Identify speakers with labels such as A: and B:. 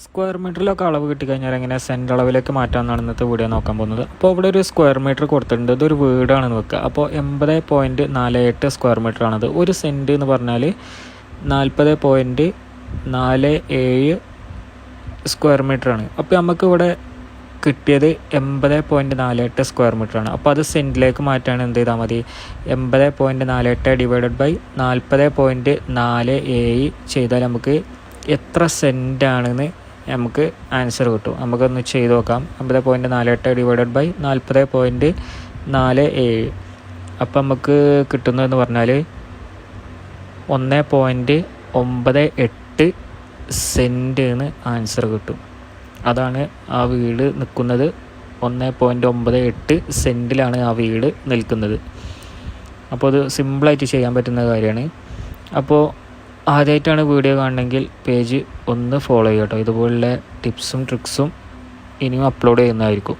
A: Square മീറ്ററിലൊക്കെ അളവ് കിട്ടിക്കഴിഞ്ഞാൽ എങ്ങനെ സെൻറ്റ് അളവിലേക്ക് മാറ്റാമെന്നാണ് ഇന്നത്തെ വീഡിയോ നോക്കാൻ പോകുന്നത്. അപ്പോൾ ഇവിടെ ഒരു സ്ക്വയർ മീറ്റർ കൊടുത്തിട്ടുണ്ട്. ഇതൊരു വീടാണെന്ന് വെക്കുക. അപ്പോൾ 80.48 സ്ക്വയർ മീറ്റർ ആണത്. ഒരു സെൻറ്റ് എന്ന് പറഞ്ഞാൽ 40.47 സ്ക്വയർ മീറ്ററാണ്. അപ്പോൾ നമുക്ക് ഇവിടെ കിട്ടിയത് 80.48 സ്ക്വയർ മീറ്ററാണ്. അപ്പോൾ അത് സെൻറ്റിലേക്ക് മാറ്റാൻ എന്ത് ചെയ്താൽ മതി? 80.48 ഡിവൈഡഡ് ബൈ 40.47 ചെയ്താൽ നമുക്ക് എത്ര സെൻറ്റാണെന്ന് നമുക്ക് ആൻസർ കിട്ടും. നമുക്കൊന്ന് ചെയ്ത് നോക്കാം. 80.48 ഡിവൈഡഡ് ബൈ 40.47. അപ്പം നമുക്ക് കിട്ടുന്നതെന്ന് പറഞ്ഞാൽ 1.98 സെൻറ്റ് എന്ന് ആൻസർ കിട്ടും. അതാണ് ആ വീട് നിൽക്കുന്നത്. 1.98 സെൻറ്റിലാണ് ആ വീട് നിൽക്കുന്നത്. അപ്പോൾ അത് സിമ്പിളായിട്ട് ചെയ്യാൻ പറ്റുന്ന കാര്യമാണ്. അപ്പോൾ ആദ്യമായിട്ടാണ് വീഡിയോ കാണണമെങ്കിൽ പേജ് ഒന്ന് ഫോളോ ചെയ്യുക കേട്ടോ. ഇതുപോലുള്ള ടിപ്സും ട്രിക്സും ഇനിയും അപ്ലോഡ് ചെയ്യുന്നതായിരിക്കും.